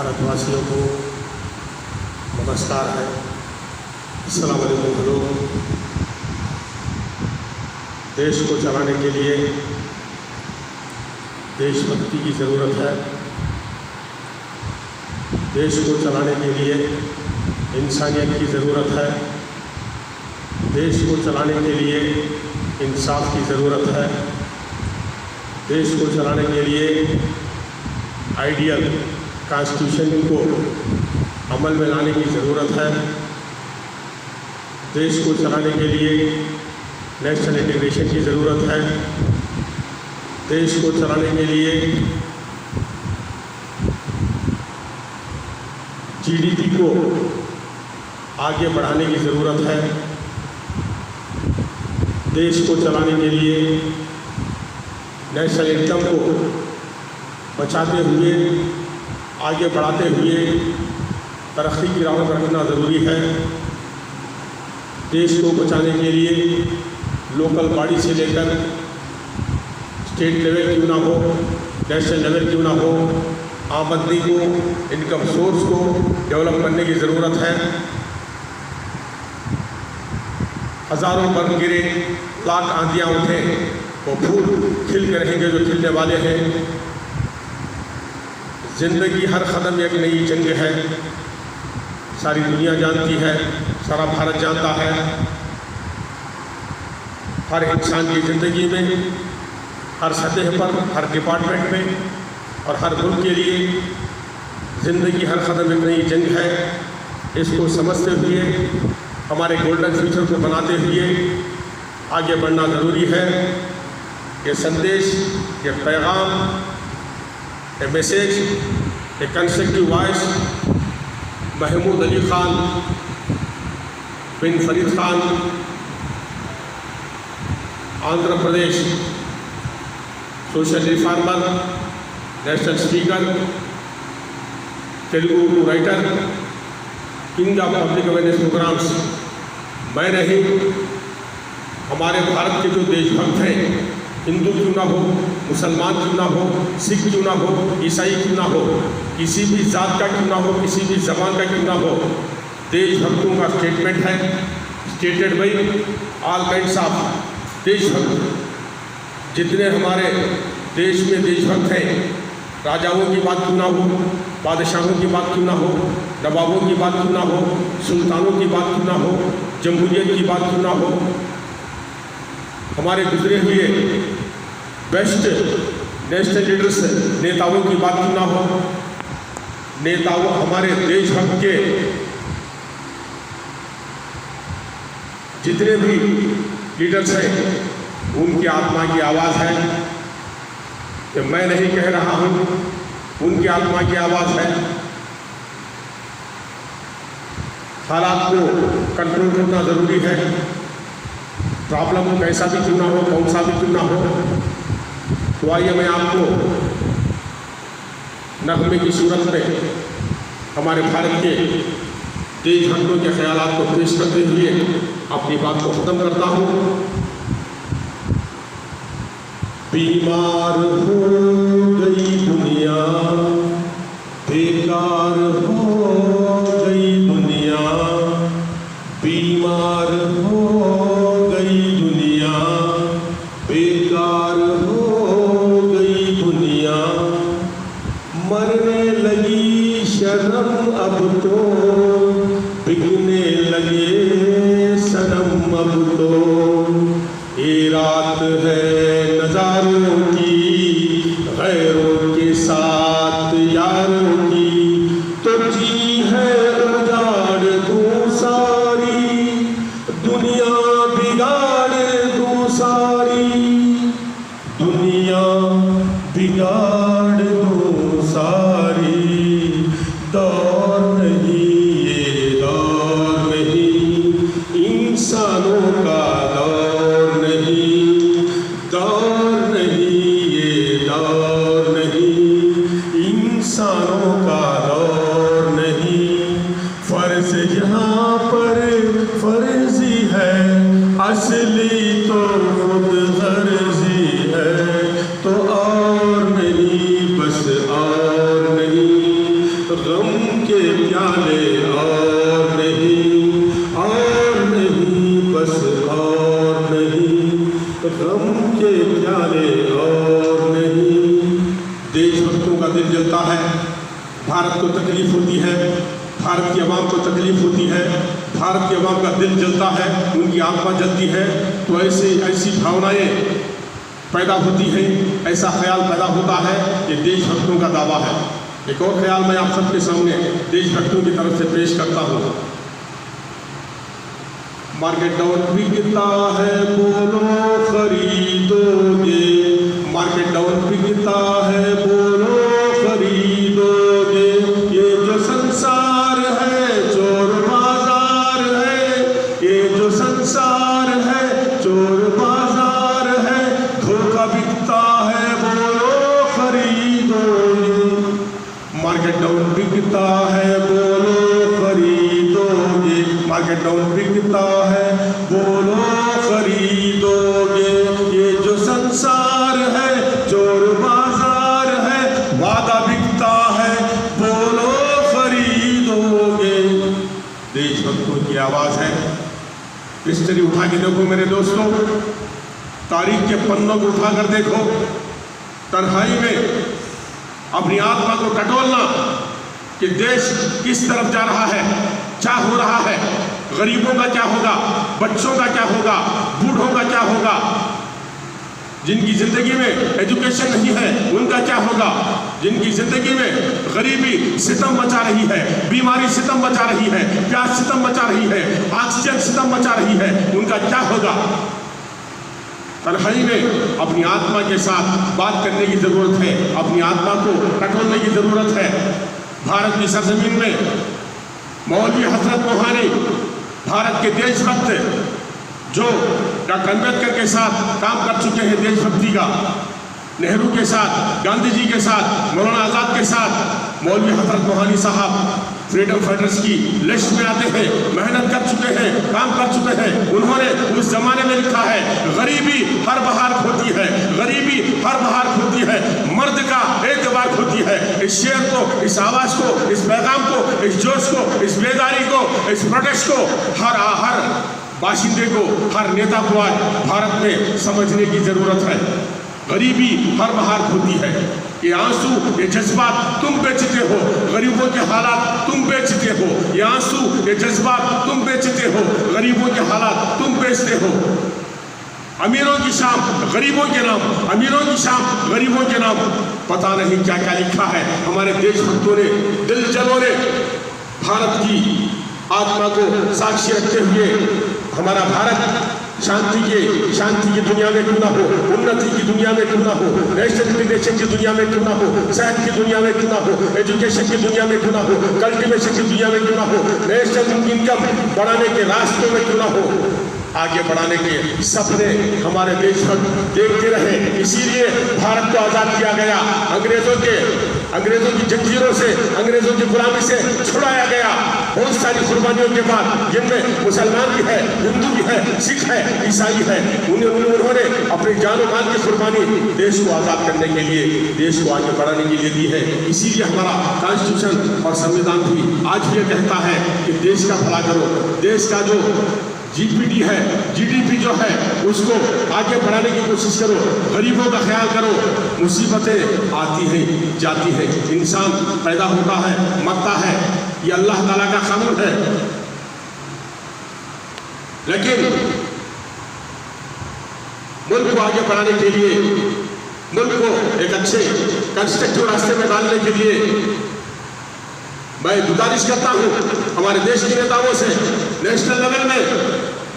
भारतवासियों को नमस्कार है। अस्सलाम वालेकुम। हेलो। देश को चलाने के लिए देशभक्ति की ज़रूरत है। देश को चलाने के लिए इंसानियत की ज़रूरत है। देश को चलाने के लिए इंसाफ की ज़रूरत है। देश को चलाने के लिए आइडियल कॉन्स्टिट्यूशन को अमल में लाने की ज़रूरत है। देश को चलाने के लिए नेशनल इंटीग्रेशन की ज़रूरत है। देश को चलाने के लिए जीडीपी को आगे बढ़ाने की ज़रूरत है। देश को चलाने के लिए नेशनल इनकम को बचाते हुए आगे बढ़ाते हुए तरक्की की राह पर रखना ज़रूरी है। देश को बचाने के लिए लोकल बॉडी से लेकर स्टेट लेवल क्यों ना हो, नेशनल लेवल क्यों ना हो, आमदनी को, इनकम सोर्स को डेवलप करने की ज़रूरत है। हज़ारों बन गिरे, लाख आंधियाँ उठें, वो फूल खिल के रहेंगे जो खिलने वाले हैं। ज़िंदगी हर कदम एक नई जंग है। सारी दुनिया जानती है, सारा भारत जानता है। हर इंसान की ज़िंदगी में, हर सतह पर, हर डिपार्टमेंट में और हर मुल्क के लिए ज़िंदगी हर कदम एक नई जंग है। इसको समझते हुए हमारे गोल्डन फ्यूचर को बनाते हुए आगे बढ़ना ज़रूरी है। ये संदेश, ये पैगाम, ये मैसेज, ये constructive voice Mahmood Ali Khan bin Farid Khan, Andhra Pradesh social reformer, national speaker, Telugu writer, king of public awareness programs, मैं नहीं, हमारे भारत के जो देशभक्त हैं, हिंदू क्यों ना हो, मुसलमान क्यों ना हो, सिख क्यों ना हो, ईसाई क्यों ना हो, किसी भी जात का क्यों ना हो, किसी भी ज़बान का क्यों ना हो, देशभक्तों का स्टेटमेंट है, stated by all kinds of देशभक्त। जितने हमारे देश में देशभक्त हैं, राजाओं की बात क्यों ना हो, बादशाहों की बात क्यों ना हो, नवाबों की बात क्यों ना हो, सुल्तानों की बात क्यों ना हो, जमहूरियत की बात क्यों ना हो, हमारे गुजरे हुए बेस्ट नेशनल लीडर्स नेताओं की बात क्यों ना हो, नेताओं हमारे देशभक्त के जितने भी लीडर्स हैं उनकी आत्मा की आवाज़ है कि मैं नहीं कह रहा हूँ, उनकी आत्मा की आवाज़ है। हालात को कंट्रोल करना ज़रूरी है। प्रॉब्लम कैसा भी क्यों ना हो, कौन सा भी क्यों ना हो, तो आइए मैं आपको नगमे की सूरत में हमारे भारत के देशभक्तों के ख्यालात को पेश करते हुए अपनी बात को ख़त्म करता हूँ। बीमार हो गई दुनिया, बेकार हो गई दुनिया, बीमार हो गई दुनिया, बेकार हो गई दुनिया, मरने लगी शर्म अब तो, बिकने लगे सनम अब तो, ये रात है नज़ारों की, गैरों के साथ यारों की, तो जी है उजाड़ दूँ सारी, दुनिया बिगाड़ दूँ सारी, दुनिया बिगाड़ दूँ सारी। दौर नहीं ये दौर नहीं, इंसानों का दौर नहीं, दौर नहीं ये दौर नहीं, इंसानों का दौर नहीं। फर्ज यहाँ पर फर्जी है, असली तो खुद गर्जी है, तो और नहीं बस और नहीं। भारत को तकलीफ़ होती है, भारत की आवाम को तकलीफ़ होती है, भारत की आवाम का दिल जलता है, उनकी आत्मा जलती है, तो ऐसी भावनाएं पैदा होती हैं, ऐसा ख्याल पैदा होता है कि देशभक्तों का दावा है। एक और ख्याल मैं आप सबके सामने देशभक्तों की तरफ से पेश करता हूँ। मार्केट डाउन बिकता है बोलो खरीदोगे, मार्केट डाउन बिकता है बोलो खरीदोगे, ये जो संसार है चोर बाजार है, ये जो संसार है चोर बाजार है, धोखा बिकता है बोलो खरीदोगे, मार्केट डाउन बिकता है बोलो खरीदोगे, मार्केट डाउन बिकता है बोलो खरीदोगे, ये जो संसार है चोर बाजार है, वादा बिकता है बोलो खरीदोगे। देशभक्तों की आवाज़ है। हिस्ट्री उठा के देखो मेरे दोस्तों, तारीख के पन्नों को उठाकर देखो, तन्हाई में अपनी आत्मा को टटोलना कि देश किस तरफ जा रहा है, क्या हो रहा है, गरीबों का क्या होगा, बच्चों का क्या होगा, बूढ़ों का क्या होगा, जिनकी ज़िंदगी में एजुकेशन नहीं है उनका क्या होगा, जिनकी ज़िंदगी में गरीबी सितम मचा रही है, बीमारी सितम मचा रही है, प्यास सितम मचा रही है, ऑक्सीजन सितम मचा रही है, उनका क्या होगा। तन्हाई में अपनी आत्मा के साथ बात करने की ज़रूरत है, अपनी आत्मा को टटोलने की ज़रूरत है। भारत की सरजमीन में मौलवी हजरत मोहानी, भारत के देशभक्त जो डॉक्टर अम्बेडकर के साथ काम कर चुके हैं देशभक्ति का, नेहरू के साथ, गांधी जी के साथ, मौलाना आज़ाद के साथ, मौलवी हजरत मोहानी साहब फ्रीडम फाइटर्स की लिस्ट में आते हैं, मेहनत कर चुके हैं, काम कर चुके हैं। उन्होंने उस जमाने में लिखा है, गरीबी हर बहार होती है, गरीबी हर बहार होती है, मर्द का एतबार होती है। इस शेर को, इस आवाज़ को, इस पैगाम को, इस जोश को, इस बेदारी को, इस प्रोटेस्ट को हर बाशिंदे को, हर नेता को आज भारत में समझने की ज़रूरत है। गरीबी हर बहार होती है। ये आंसू, ये जज्बात तुम बेचते हो, गरीबों के हालात तुम बेचते हो, ये आंसू, ये जज्बात तुम बेचते हो, गरीबों के हालात तुम बेचते हो। अमीरों की शाम गरीबों के नाम, अमीरों की शाम गरीबों के नाम, पता नहीं क्या क्या लिखा है। हमारे देशभक्तों ने, दिल जलों ने भारत की आत्मा को साक्षी रखते हुए हमारा भारत शांति की दुनिया में क्यों ना हो, उन्नति की दुनिया में क्यों ना हो, नेशनल इंटीग्रेशन की दुनिया में क्यों ना हो, सेहत की दुनिया में क्यों ना हो, एजुकेशन की दुनिया में क्यों ना हो, कल्टीवेशन की दुनिया में क्यों ना हो, नेशनल इनकम बढ़ाने के रास्तों में क्यों ना हो, आगे बढ़ाने के सपने हमारे देशभक्त देखते रहे। इसीलिए भारत को आज़ाद किया गया, अंग्रेज़ों की जंजीरों से, अंग्रेज़ों की गुलामी से छुड़ाया गया। बहुत सारी कुर्बानियों के बाद, जिनमें मुसलमान भी है, हिंदू भी है, सिख है, ईसाई है, उन्होंने अपनी जान और माल की कुर्बानी देश को आज़ाद करने के लिए, देश को आगे बढ़ाने के लिए दी है। इसीलिए हमारा कॉन्स्टिट्यूशन और संविधान भी आज भी कहता है कि देश का भला करो, देश का जो जीपीडी है, जीडीपी जो है, उसको आगे बढ़ाने की कोशिश करो, गरीबों का ख्याल करो। मुसीबतें आती हैं, जाती हैं, इंसान पैदा होता है, मरता है, ये अल्लाह ताला का कानून है। लेकिन मुल्क को आगे बढ़ाने के लिए, मुल्क को एक अच्छे कंस्ट्रक्टिव रास्ते में डालने के लिए मैं गुजारिश करता हूँ हमारे देश के नेताओं से, नेशनल लेवल में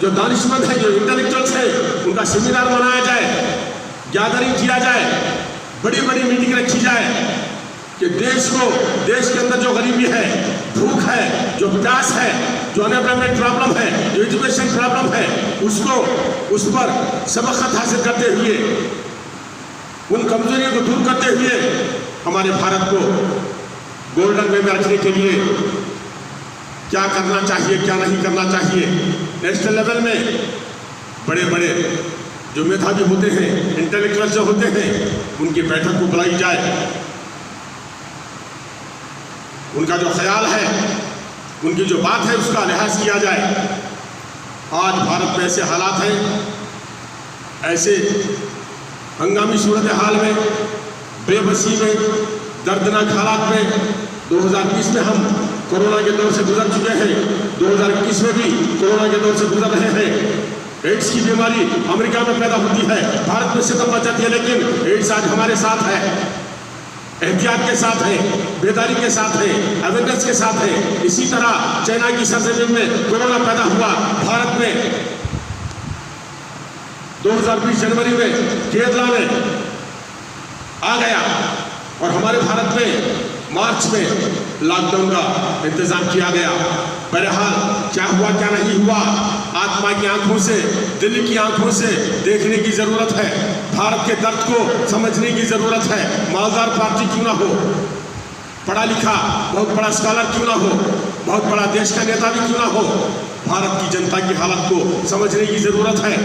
जो दानिशमंद हैं, जो इंटेलेक्चुअल्स हैं, उनका सेमिनार बनाया जाए, गैदरिंग किया जाए, बड़ी बड़ी मीटिंग रखी जाए कि देश के अंदर जो गरीबी है, भूख है, जो प्यास है, जो अनएम्प्लॉयमेंट प्रॉब्लम है, जो एजुकेशन प्रॉब्लम है, उस पर सबकत हासिल करते हुए, उन कमजोरियों को दूर करते हुए हमारे भारत को गोल्डन वे में रखने के लिए क्या करना चाहिए, क्या नहीं करना चाहिए। नेशनल लेवल में बड़े बड़े जो मेधावी होते हैं, इंटेलेक्चुअल जो होते हैं, उनकी बैठक को बुलाई जाए, उनका जो ख्याल है, उनकी जो बात है, उसका लिहाज किया जाए। आज भारत में ऐसे हालात हैं, ऐसे हंगामी सूरत हाल में, बेबसी में, दर्दनाक हालात में 2020 में हम कोरोना के दौर से गुजर चुके हैं, 2021 में भी कोरोना के दौर से गुजर रहे हैं। एड्स की बीमारी अमेरिका में पैदा होती है, भारत में सितम मचाती है, लेकिन एड्स आज हमारे साथ है। एहतियात के साथ है, बेदारी के साथ है, अवेयरनेस के साथ है। इसी तरह चाइना की सरजमीन में कोरोना पैदा हुआ, भारत में 2020 जनवरी में केरला में आ गया और हमारे भारत में मार्च में लॉकडाउन का इंतजाम किया गया। बहरहाल क्या हुआ क्या नहीं हुआ, आत्मा की आंखों से, दिल की आंखों से देखने की जरूरत है। भारत के दर्द को समझने की जरूरत है। मालदार पार्टी क्यों ना हो, पढ़ा लिखा बहुत बड़ा स्कॉलर क्यों ना हो, बहुत बड़ा देश का नेता भी क्यों ना हो, भारत की जनता की हालत को समझने की जरूरत है।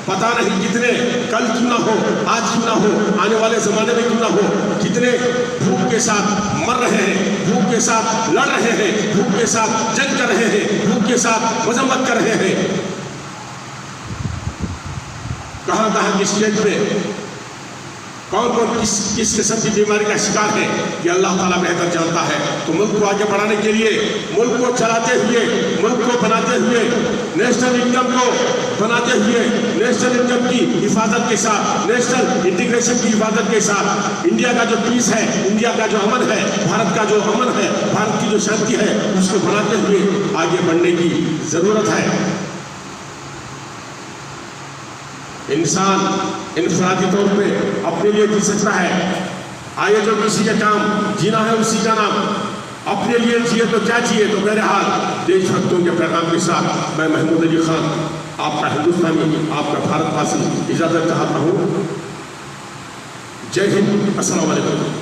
पता नहीं कितने कल क्यों ना हो, आज क्यों ना हो, आने वाले जमाने में क्यों ना हो, कितने भूख के साथ मर रहे हैं, भूख के साथ लड़ रहे हैं, भूख के साथ जंग कर रहे हैं, भूख के साथ मजम्मत कर रहे हैं। कहाँ कहाँ किस स्टेट में कौन कौन किस किस्म की बीमारी का शिकार है, ये अल्लाह ताला बेहतर जानता है। तो मुल्क को आगे बढ़ाने के लिए, मुल्क को चलाते हुए, मुल्क को बनाते हुए, नेशनल इनकम को बनाते हुए, नेशनल इनकम की हिफाजत के साथ, नेशनल इंटीग्रेशन की हिफाजत के साथ, इंडिया का जो पीस है, इंडिया का जो अमन है, भारत का जो अमन है, भारत की जो शांति है, उसको बनाते हुए आगे बढ़ने की जरूरत है। इंसान इंफरादी तौर पे अपने लिए जी सकता है, आए जो किसी का काम जीना है उसी का नाम, अपने लिए जिए तो क्या जिए। तो बहरहाल देशभक्तों के पैगाम के साथ मैं महमूद अली खान, आपका हिंदुस्तानी, आपका भारतवासी, इजाजत चाहता हूँ। जय हिंद, अस्सलाम वालेकुम।